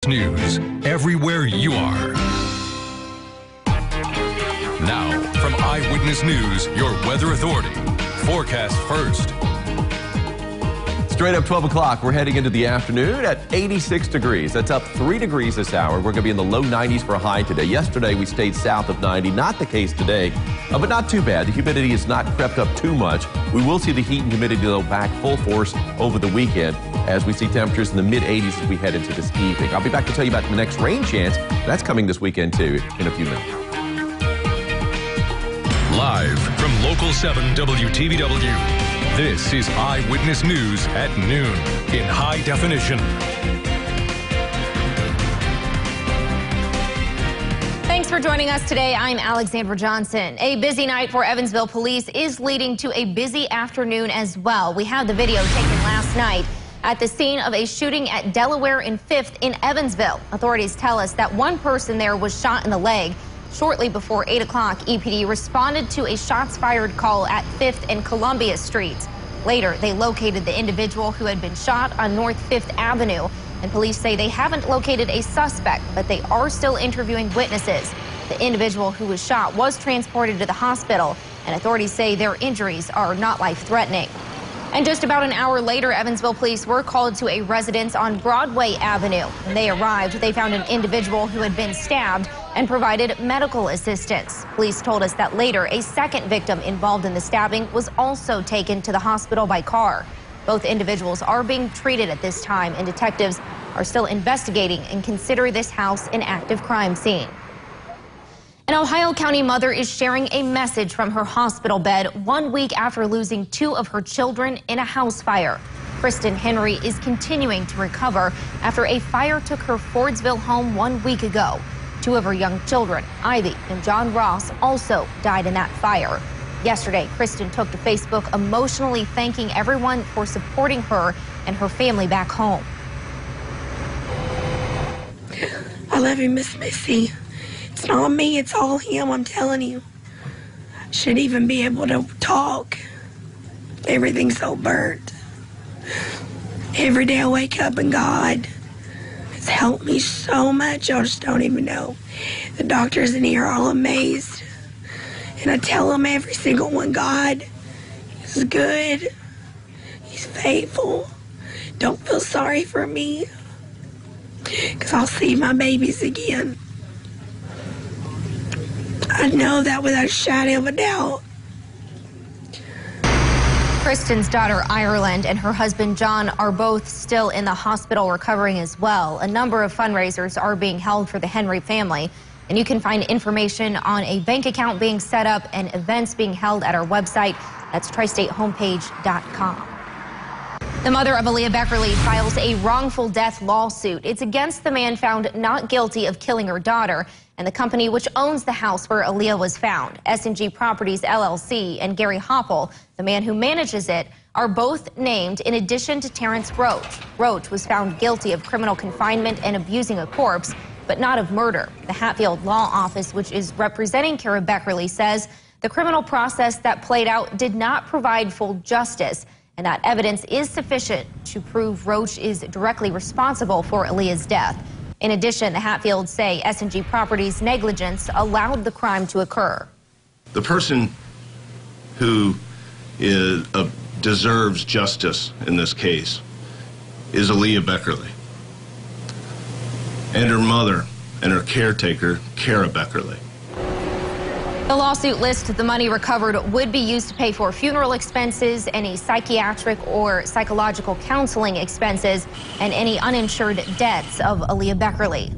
News, everywhere you are. Now, from Eyewitness News, your weather authority. Forecast first. Straight up 12 o'clock, we're heading into the afternoon at 86 degrees. That's up 3 degrees this hour. We're going to be in the low 90s for a high today. Yesterday, we stayed south of 90. Not the case today, but not too bad. The humidity has not crept up too much. We will see the heat and humidity, though, back full force over the weekend as we see temperatures in the mid-80s as we head into this evening. I'll be back to tell you about the next rain chance. That's coming this weekend, too, in a few minutes. Live from Local 7 WTVW. This is Eyewitness News at noon in high definition. Thanks for joining us today. I'm Alexandra Johnson. A busy night for Evansville police is leading to a busy afternoon as well. We have the video taken last night at the scene of a shooting at Delaware and 5th in Evansville. Authorities tell us that one person there was shot in the leg. Shortly before 8 o'clock, EPD responded to a shots fired call at 5th and Columbia Streets. Later, they located the individual who had been shot on North 5th Avenue. And police say they haven't located a suspect, but they are still interviewing witnesses. The individual who was shot was transported to the hospital, and authorities say their injuries are not life-threatening. And just about an hour later, Evansville police were called to a residence on Broadway Avenue. When they arrived, they found an individual who had been stabbed and provided medical assistance. Police told us that later, a second victim involved in the stabbing was also taken to the hospital by car. Both individuals are being treated at this time, and detectives are still investigating and consider this house an active crime scene. An Ohio County mother is sharing a message from her hospital bed 1 week after losing 2 of her children in a house fire. Kristen Henry is continuing to recover after a fire took her Fordsville home 1 week ago. 2 of her young children, Ivy and John Ross, also died in that fire. Yesterday, Kristen took to Facebook emotionally thanking everyone for supporting her and her family back home. I love you, Miss Missy. It's not me, it's all him, I'm telling you. I shouldn't even be able to talk. Everything's so burnt. Every day I wake up and God has helped me so much, I just don't even know. The doctors in here are all amazed. And I tell them, every single one, God is good. He's faithful. Don't feel sorry for me, because I'll see my babies again. I know that without a shadow of a doubt. Kristen's daughter, Ireland, and her husband, John, are both still in the hospital recovering as well. A number of fundraisers are being held for the Henry family, and you can find information on a bank account being set up and events being held at our website. That's tristatehomepage.com. The mother of Aaliyah Beckerly files a wrongful death lawsuit. It's against the man found not guilty of killing her daughter and the company which owns the house where Aaliyah was found. S&G Properties, LLC, and Gary Hopple, the man who manages it, are both named in addition to Terrence Roach. Roach was found guilty of criminal confinement and abusing a corpse, but not of murder. The Hatfield Law Office, which is representing Kara Beckerly, says the criminal process that played out did not provide full justice, and that evidence is sufficient to prove Roach is directly responsible for Aaliyah's death. In addition, the Hatfields say S&G Properties' negligence allowed the crime to occur. The person who deserves justice in this case is Aaliyah Beckerly and her mother and her caretaker, Kara Beckerly. The lawsuit lists the money recovered would be used to pay for funeral expenses, any psychiatric or psychological counseling expenses, and any uninsured debts of Aaliyah Beckerly.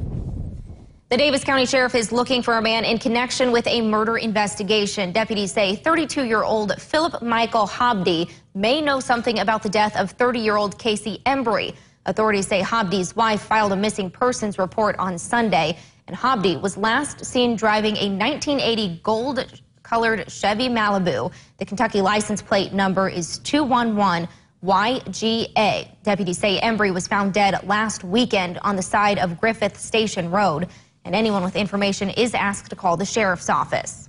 The Davis County Sheriff is looking for a man in connection with a murder investigation. Deputies say 32-year-old Philip Michael Hobdy may know something about the death of 30-year-old Casey Embry. Authorities say Hobdy's wife filed a missing persons report on Sunday, and Hobdy was last seen driving a 1980 gold-colored Chevy Malibu. The Kentucky license plate number is 211YGA. Deputies say Embry was found dead last weekend on the side of Griffith Station Road, and anyone with information is asked to call the sheriff's office.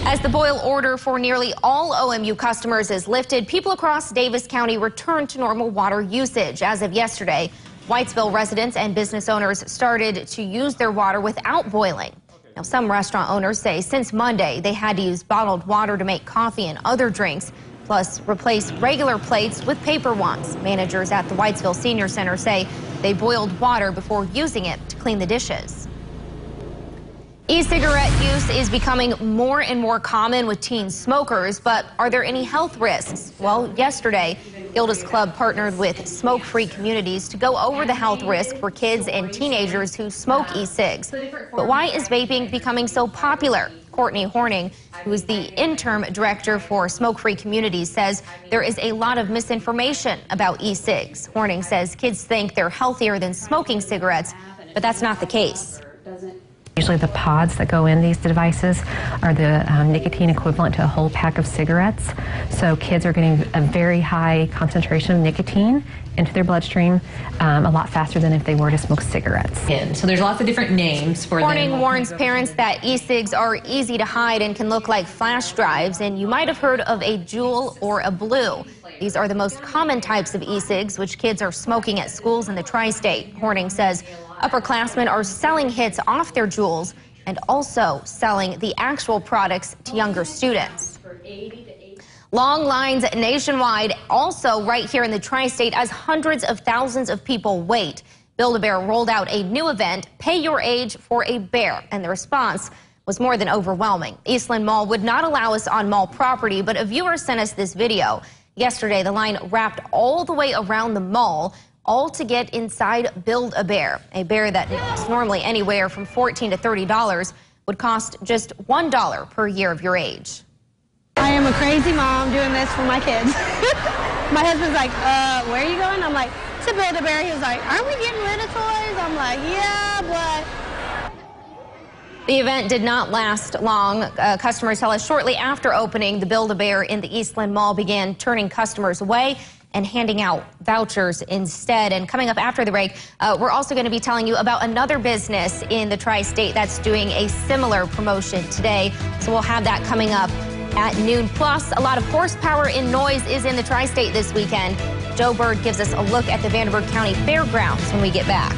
As the boil order for nearly all OMU customers is lifted, people across Davis County returned to normal water usage. As of yesterday, Whitesville residents and business owners started to use their water without boiling. Now, some restaurant owners say since Monday they had to use bottled water to make coffee and other drinks, plus replace regular plates with paper ones. Managers at the Whitesville Senior Center say they boiled water before using it to clean the dishes. E-cigarette use is becoming more and more common with teen smokers, but are there any health risks? Well, yesterday, Gilda's Club partnered with Smoke-Free Communities to go over the health risk for kids and teenagers who smoke e-cigs. But why is vaping becoming so popular? Courtney Horning, who is the interim director for Smoke-Free Communities, says there is a lot of misinformation about e-cigs. Horning says kids think they're healthier than smoking cigarettes, but that's not the case. Usually the pods that go in these devices are the nicotine equivalent to a whole pack of cigarettes. So kids are getting a very high concentration of nicotine into their bloodstream a lot faster than if they were to smoke cigarettes. So there's lots of different names for them. Horning warns parents that e-cigs are easy to hide and can look like flash drives, and you might have heard of a Juul or a Blue. These are the most common types of e-cigs, which kids are smoking at schools in the tri-state. Horning says upperclassmen are selling hits off their Juuls and also selling the actual products to younger students. Long lines nationwide, also right here in the tri-state, as hundreds of thousands of people wait. Build-A-Bear rolled out a new event, Pay Your Age for a Bear, and the response was more than overwhelming. Eastland Mall would not allow us on mall property, but a viewer sent us this video. Yesterday, the line wrapped all the way around the mall, all to get inside Build-A-Bear. A bear that is normally anywhere from $14 to $30 would cost just $1 per year of your age. I am a crazy mom doing this for my kids. My husband's like, where are you going? I'm like, to Build-A-Bear. He was like, aren't we getting rid of toys? I'm like, yeah, but... The event did not last long. Customers tell us shortly after opening, the Build-A-Bear in the Eastland Mall began turning customers away and handing out vouchers instead. And coming up after the break, we're also going to be telling you about another business in the tri-state that's doing a similar promotion today. So we'll have that coming up at noon. Plus, a lot of horsepower and noise is in the tri-state this weekend. Joe Bird gives us a look at the Vanderburgh County Fairgrounds when we get back.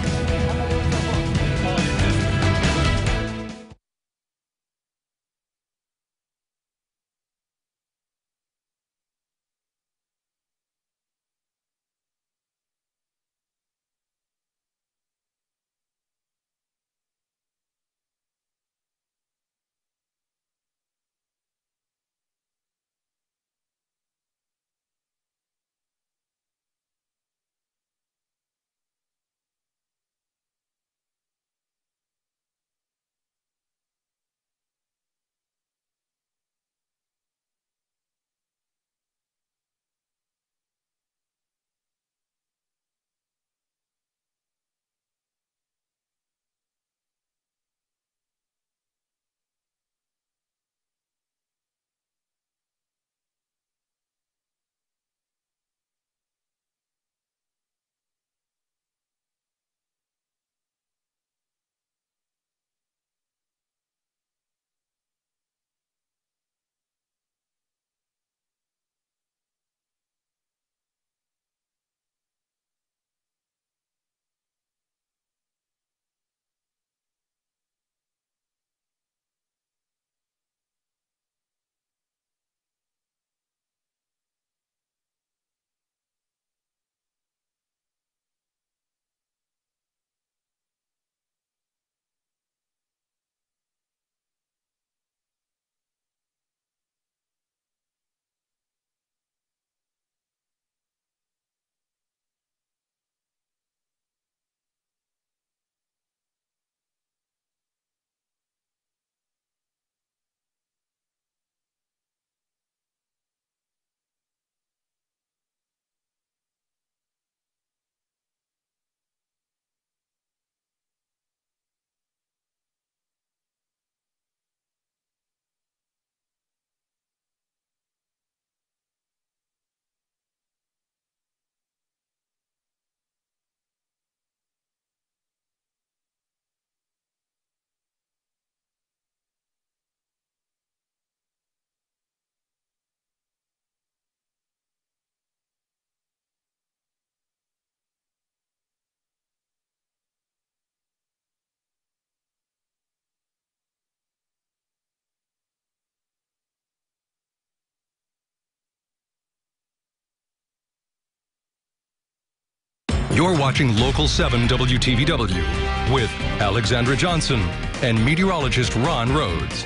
You're watching Local 7 WTVW with Alexandra Johnson and meteorologist Ron Rhodes.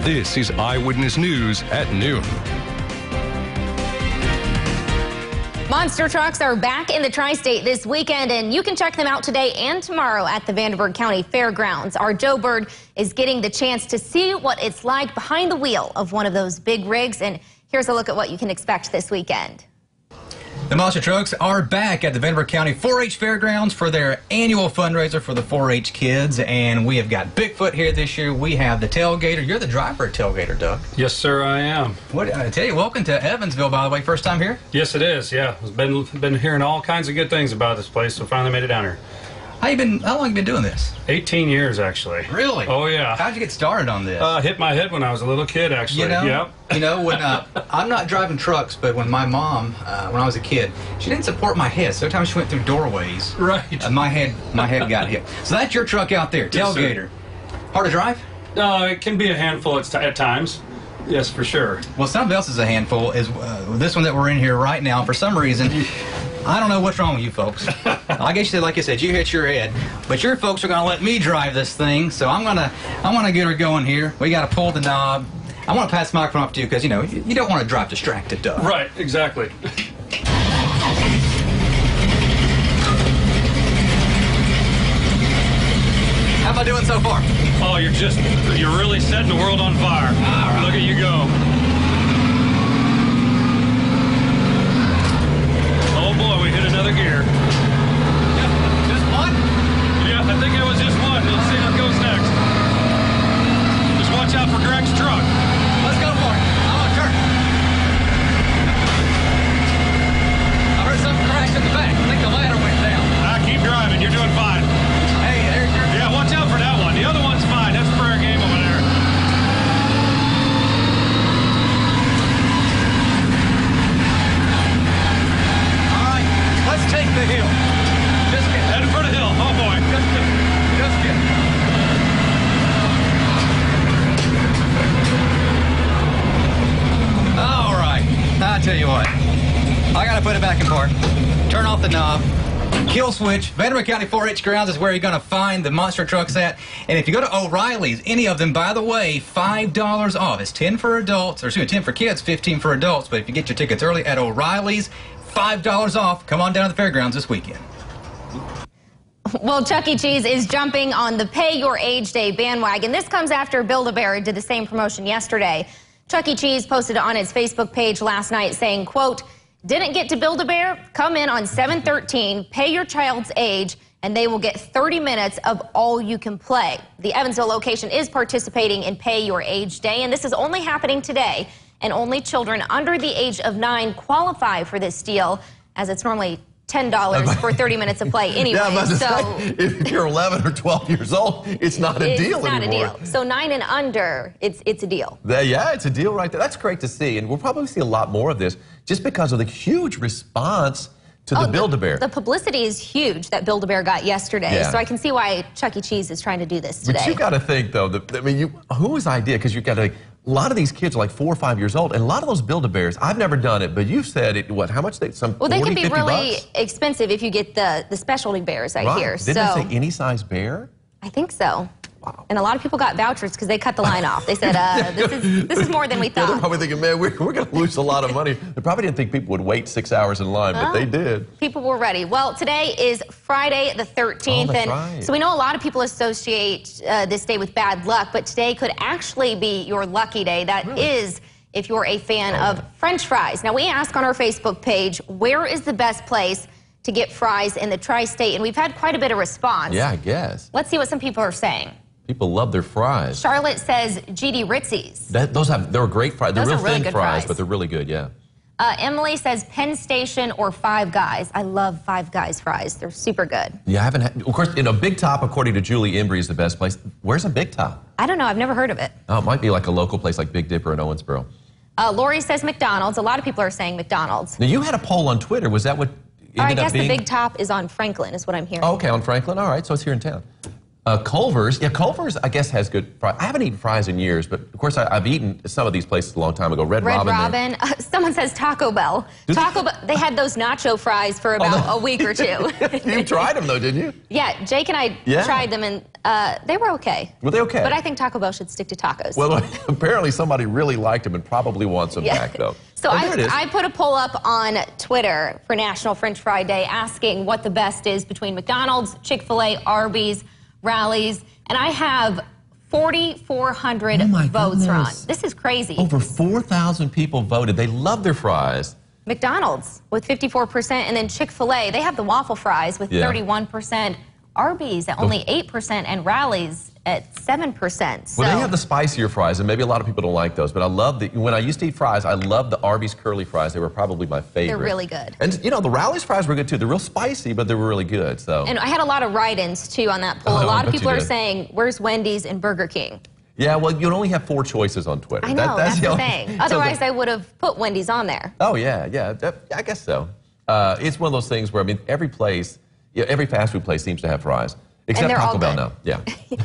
This is Eyewitness News at noon. Monster trucks are back in the Tri-State this weekend, and you can check them out today and tomorrow at the Vanderburgh County Fairgrounds. Our Joe Bird is getting the chance to see what it's like behind the wheel of one of those big rigs, and here's a look at what you can expect this weekend. The monster trucks are back at the Vanderburgh County 4-H Fairgrounds for their annual fundraiser for the 4-H kids, and we have got Bigfoot here this year. We have the Tailgater. You're the driver at Tailgater, Doug. Yes, sir, I am. What I tell you, welcome to Evansville, by the way. First time here? Yes, it is. Yeah, I've been hearing all kinds of good things about this place, so finally made it down here. How long have you been doing this? 18 years, actually. Really? Oh, yeah. How'd you get started on this? Hit my head when I was a little kid, actually. You know, yep. You know, when I'm not driving trucks, but when my mom, when I was a kid, she didn't support my head. So every time she went through doorways, right, my head got hit. So that's your truck out there, Tailgater. Hard to drive? It can be a handful at times. Yes, for sure. Well, something else is a handful is this one that we're in here right now. For some reason, I don't know what's wrong with you folks. I guess like you said, you hit your head, but your folks are going to let me drive this thing, so I'm gonna get her going here. We got to pull the knob. I want to pass the microphone off to you because you know you don't want to drive distracted, Doug. Right, exactly. How am I doing so far? Oh, you're really setting the world on fire. Right. Look at you go. Oh boy, we hit another gear. Just one? Yeah, I think it was just one. Let's see how it goes next. Just watch out for Greg's truck. Let's go for it. I'm on turn. I heard something crash in the back. I think the ladder went down. Keep driving. You're doing fine. Hey, there's your... Yeah, watch out for that one. The other one's fine. That's fair game over there. All right, let's take the hill. Just kidding. Heading for the hill. Oh, boy. Just kidding. Just kidding. All right. I tell you what. I got to put it back in park. Turn off the knob. Kill switch. Vanderburgh County 4-H Grounds is where you're going to find the monster trucks at. And if you go to O'Reilly's, any of them, by the way, $5 off. It's 10 for adults, or excuse me, 10 for kids, 15 for adults. But if you get your tickets early at O'Reilly's, $5 off. Come on down to the fairgrounds this weekend. Well, Chuck E. Cheese is jumping on the Pay Your Age Day bandwagon. This comes after Build-A-Bear did the same promotion yesterday. Chuck E. Cheese posted on its Facebook page last night saying, quote, "Didn't get to Build-A-Bear? Come in on 7/13, pay your child's age, and they will get 30 minutes of all you can play." The Evansville location is participating in Pay Your Age Day, and this is only happening today, and only children under the age of 9 qualify for this deal, as it's normally $10 for 30 minutes of play anyway. Yeah, so say, if you're 11 or 12 years old, it's not a deal anymore. It's not a deal. So 9 and under, it's a deal. Yeah, it's a deal right there. That's great to see, and we'll probably see a lot more of this just because of the huge response to the Build-A-Bear. The publicity is huge that Build-A-Bear got yesterday, yeah. So I can see why Chuck E. Cheese is trying to do this today. But you got to think, though, whose idea? Because you've got to. A lot of these kids are like 4 or 5 years old, and a lot of those Build-A-Bears, I've never done it, but you've said it. What? How much? Well, they 40, can be 50 really bucks? expensive if you get the specialty bears right here. Didn't it say any size bear? I think so. Wow. And a lot of people got vouchers because they cut the line off. They said, this is more than we thought. They're probably thinking, man, we're going to lose a lot of money. They probably didn't think people would wait 6 hours in line, but they did. People were ready. Well, today is Friday the 13th, that's right. So we know a lot of people associate this day with bad luck, but today could actually be your lucky day. That is if you're a fan of French fries. Now, we ask on our Facebook page, where is the best place to get fries in the Tri-State? And we've had quite a bit of response. Yeah, I guess. Let's see what some people are saying. People love their fries. Charlotte says GD Ritzy's. They're great fries. They're real really thin good fries, but they're really good, yeah. Emily says Penn Station or Five Guys. I love Five Guys fries. They're super good. Yeah, I haven't had, of course, Big Top, according to Julie Embry, is the best place. Where's a Big Top? I don't know. I've never heard of it. Oh, it might be like a local place like Big Dipper in Owensboro. Lori says McDonald's. A lot of people are saying McDonald's. Now, you had a poll on Twitter. Was that what ended up being? I guess the Big Top is on Franklin, is what I'm hearing. Oh, okay, on Franklin. All right, so it's here in town. Culver's. Yeah, Culver's, I guess, has good fries. I haven't eaten fries in years, but of course, I've eaten some of these places a long time ago. Red Robin. Someone says Taco Bell. Taco Bell. They had those nacho fries for about a week or two. You tried them, though, didn't you? Yeah, Jake and I tried them, and they were okay. Were they okay? But I think Taco Bell should stick to tacos. Well, apparently somebody really liked them and probably wants them back, though. So I put a poll up on Twitter for National French Fry Day asking what the best is between McDonald's, Chick-fil-A, Arby's, Rallies, and I have 4,400 votes, Ron. This is crazy. Over 4,000 people voted. They love their fries. McDonald's with 54%, and then Chick-fil-A, they have the waffle fries with 31%. Arby's at only 8%, and Rallies at 7%. So. Well, they have the spicier fries, and maybe a lot of people don't like those, but I love when I used to eat fries, I loved the Arby's curly fries. They were probably my favorite. They're really good. And, you know, the Rallies fries were good, too. They're real spicy, but they were really good, so. And I had a lot of write-ins, too, on that poll. A lot of people are saying, where's Wendy's and Burger King? Yeah, well, you'd only have 4 choices on Twitter. I know, that's the thing. Otherwise, I would have put Wendy's on there. Oh, yeah, I guess so. It's one of those things where, I mean, every fast food place seems to have fries. Except Taco Bell now. Yeah.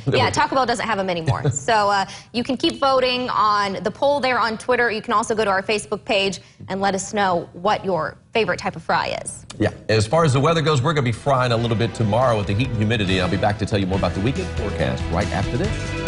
Yeah, Taco Bell doesn't have them anymore. So you can keep voting on the poll there on Twitter. You can also go to our Facebook page and let us know what your favorite type of fry is. Yeah. As far as the weather goes, we're going to be frying a little bit tomorrow with the heat and humidity. I'll be back to tell you more about the weekend forecast right after this.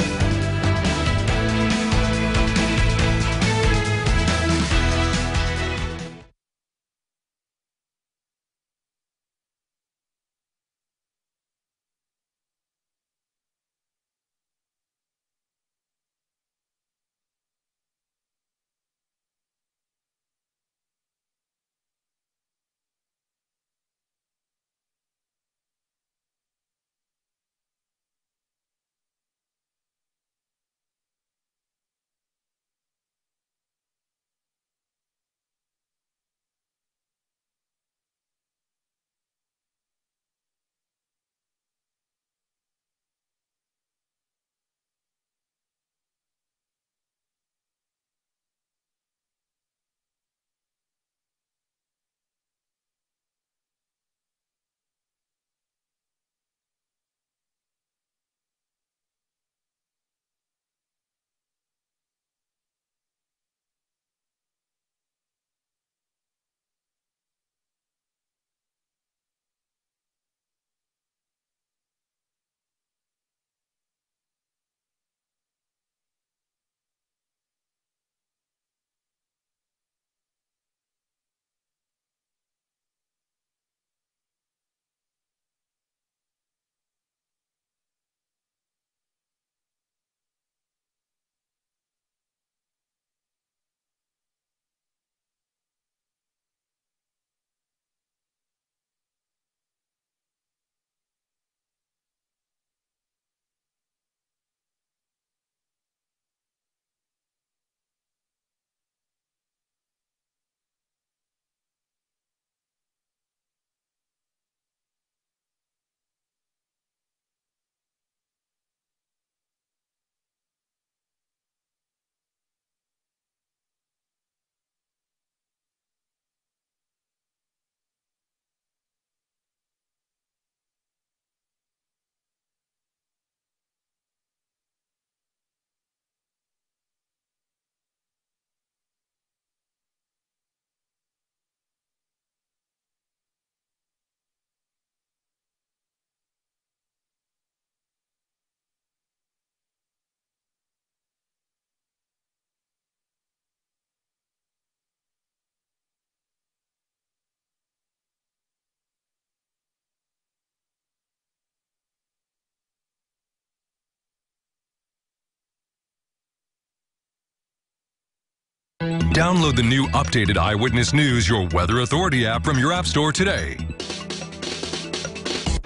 Download the new updated Eyewitness News, your Weather Authority app from your app store today.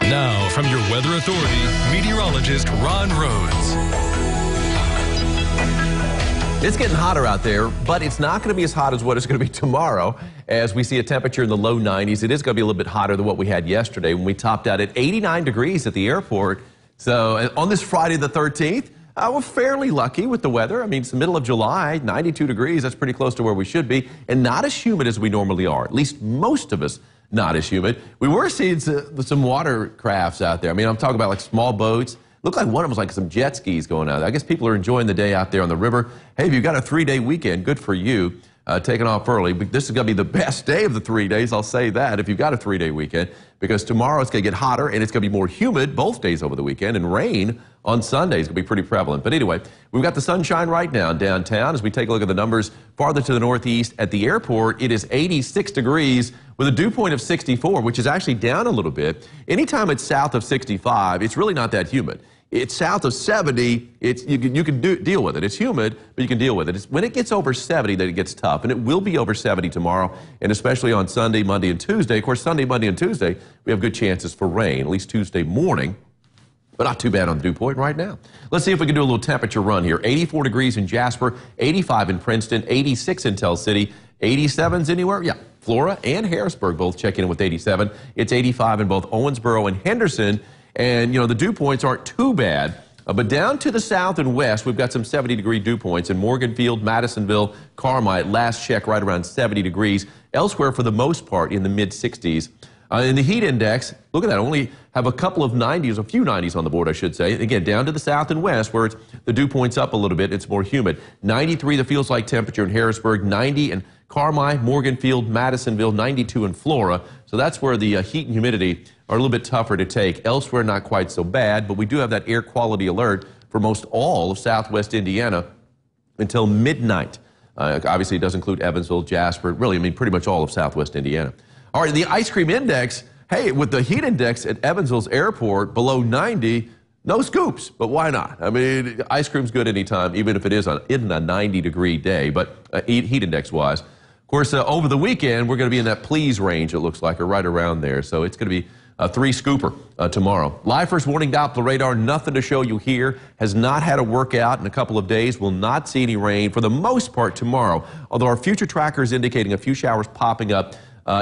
Now, from your Weather Authority, meteorologist Ron Rhodes. It's getting hotter out there, but it's not going to be as hot as what it's going to be tomorrow as we see a temperature in the low 90s. It is going to be a little bit hotter than what we had yesterday when we topped out at 89 degrees at the airport. So on this Friday the 13th, we're fairly lucky with the weather. I mean, it's the middle of July, 92 degrees. That's pretty close to where we should be, and not as humid as we normally are. At least most of us not as humid. We were seeing some watercrafts out there. I mean, I'm talking about like small boats, Looked like one of them was like some jet skis going out. I guess people are enjoying the day out there on the river. Hey, if you've got a 3-day weekend, good for you. Taking off early. But this is going to be the best day of the 3 days, I'll say that, if you've got a 3-day weekend, because tomorrow it's going to get hotter and it's going to be more humid both days over the weekend, and rain on Sunday is going to be pretty prevalent. But anyway, we've got the sunshine right now downtown. As we take a look at the numbers farther to the northeast at the airport, it is 86 degrees with a dew point of 64, which is actually down a little bit. Anytime it's south of 65, it's really not that humid. It's south of 70, you can deal with it. It's humid, but you can deal with it. It's when it gets over 70 that it gets tough, and it will be over 70 tomorrow, and especially on Sunday, Monday, and Tuesday. Of course, Sunday, Monday, and Tuesday, we have good chances for rain, at least Tuesday morning, but not too bad on the dew point right now. Let's see if we can do a little temperature run here. 84 degrees in Jasper, 85 in Princeton, 86 in Tell City, 87s anywhere? Yeah, Flora and Harrisburg both checking in with 87. It's 85 in both Owensboro and Henderson. And, you know, the dew points aren't too bad. But down to the south and west, we've got some 70-degree dew points in Morganfield, Madisonville, Carmite. Last check, right around 70 degrees. Elsewhere, for the most part, in the mid-60s. In the heat index, look at that, only have a couple of 90s, a few 90s on the board, I should say. Again, down to the south and west, where the dew point's up a little bit, it's more humid. 93, the feels-like temperature in Harrisburg, 90 in Carmite, Morganfield, Madisonville, 92 in Flora. So that's where the heat and humidity are a little bit tougher to take. Elsewhere, not quite so bad, but we do have that air quality alert for most all of southwest Indiana until midnight. Obviously, it does include Evansville, Jasper, really, I mean, pretty much all of southwest Indiana. All right, the ice cream index, hey, with the heat index at Evansville's airport below 90, no scoops, but why not? I mean, ice cream's good anytime, even if it is in a 90-degree day, but heat index-wise. Of course, over the weekend, we're going to be in that please range, it looks like, or right around there. So it's going to be a 3-scooper tomorrow. Live first warning Doppler radar, nothing to show you here. Has not had a workout in a couple of days. Will not see any rain for the most part tomorrow, although our future tracker is indicating a few showers popping up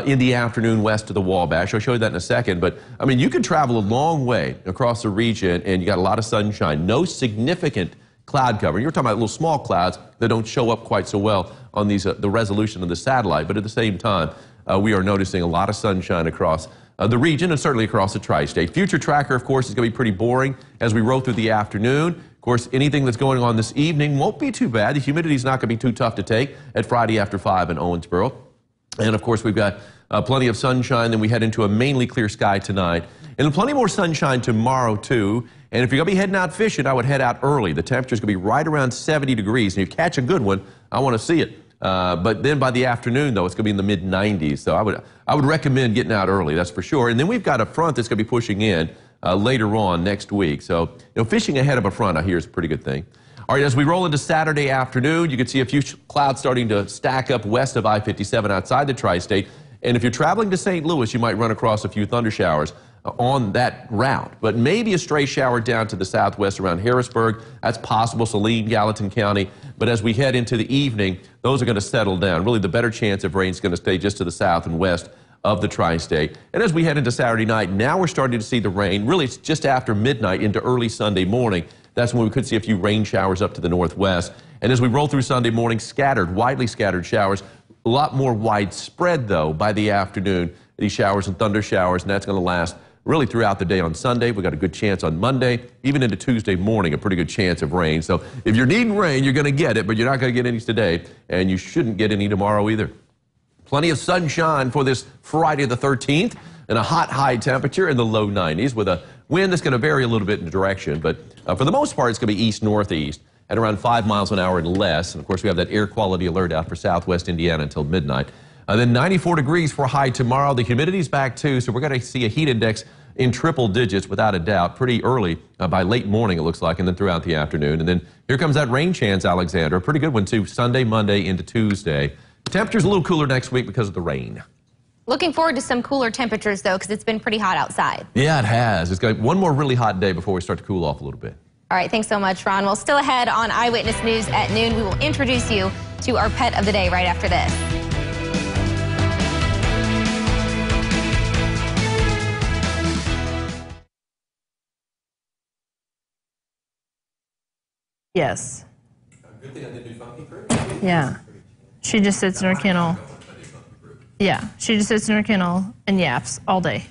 in the afternoon west of the Wabash. I'll show you that in a second. But, I mean, you can travel a long way across the region, and you got a lot of sunshine. No significant cloud cover. You're talking about little small clouds that don't show up quite so well on these the resolution of the satellite. But at the same time, we are noticing a lot of sunshine across the region and certainly across the tri-state. Future tracker, of course, is going to be pretty boring as we roll through the afternoon. Of course, anything that's going on this evening won't be too bad. The humidity is not going to be too tough to take at Friday after 5 in Owensboro. And, of course, we've got plenty of sunshine. Then we head into a mainly clear sky tonight. And plenty more sunshine tomorrow, too. And if you're going to be heading out fishing, I would head out early. The temperature's going to be right around 70 degrees. And if you catch a good one, I want to see it. But then by the afternoon, though, it's going to be in the mid-90s. So I would recommend getting out early, that's for sure. And then we've got a front that's going to be pushing in later on next week. So, you know, fishing ahead of a front, I hear, is a pretty good thing. All right, as we roll into Saturday afternoon, you can see a few clouds starting to stack up west of I-57 outside the tri-state. And if you're traveling to St. Louis, you might run across a few thunder showers on that route. But maybe a stray shower down to the southwest around Harrisburg. That's possible, Saline, Gallatin County. But as we head into the evening, those are going to settle down. Really, the better chance of rain is going to stay just to the south and west of the tri-state. And as we head into Saturday night, now we're starting to see the rain. Really, it's just after midnight into early Sunday morning. That's when we could see a few rain showers up to the northwest. And as we roll through Sunday morning, widely scattered showers. A lot more widespread, though, by the afternoon, these showers and thunder showers, and that's going to last really throughout the day on Sunday. We've got a good chance on Monday, even into Tuesday morning, a pretty good chance of rain. So if you're needing rain, you're going to get it, but you're not going to get any today, and you shouldn't get any tomorrow either. Plenty of sunshine for this Friday the 13th, and a hot high temperature in the low 90s with a wind that's going to vary a little bit in direction, but for the most part, it's going to be east-northeast at around 5 miles an hour and less. And, of course, we have that air quality alert out for southwest Indiana until midnight. Then 94 degrees for a high tomorrow. The humidity's back, too, so we're going to see a heat index in triple digits without a doubt pretty early by late morning, it looks like, and then throughout the afternoon. And then here comes that rain chance, Alexandra. A pretty good one, too, Sunday, Monday into Tuesday. Temperature's a little cooler next week because of the rain. Looking forward to some cooler temperatures, though, because it's been pretty hot outside. Yeah, it has. It's got one more really hot day before we start to cool off a little bit. All right, thanks so much, Ron. Well, still ahead on Eyewitness News at noon, we will introduce you to our pet of the day right after this. Yes. Yeah. She just sits in her kennel. Yeah, she just sits in her kennel and yaps all day.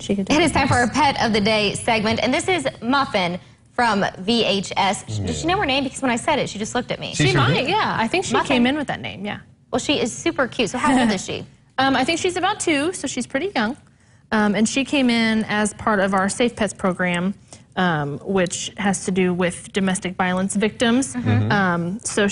she could. It is time for our Pet of the Day segment, and this is Muffin from VHS. Does she know her name? Because when I said it, she just looked at me. She might, yeah. I think she Muffin. came in with that name, yeah. Well, she is super cute. So how old is she? I think she's about 2, so she's pretty young. And she came in as part of our Safe Pets program, which has to do with domestic violence victims. So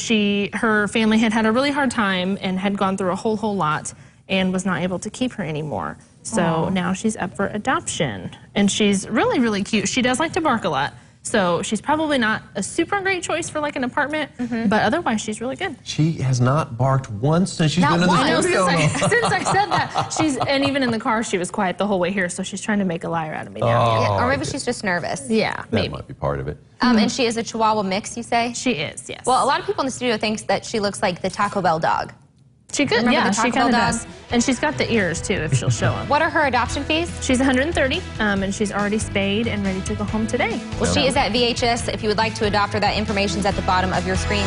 her family had a really hard time and had gone through a whole lot and was not able to keep her anymore. So now she's up for adoption. And she's really, really cute. She does like to bark a lot. So she's probably not a super great choice for like an apartment, but otherwise she's really good. She has not barked once since she's been in the studio. Since I said that, and even in the car she was quiet the whole way here, so she's trying to make a liar out of me now. Or maybe she's just nervous. Yeah, maybe. That might be part of it. And she is a Chihuahua mix, you say? She is, yes. Well, a lot of people in the studio think that she looks like the Taco Bell dog. She could, yeah, she kind of does. And she's got the ears, too, if she'll show them. What are her adoption fees? She's $130, and she's already spayed and ready to go home today. Well, she is at VHS. If you would like to adopt her, that information's at the bottom of your screen.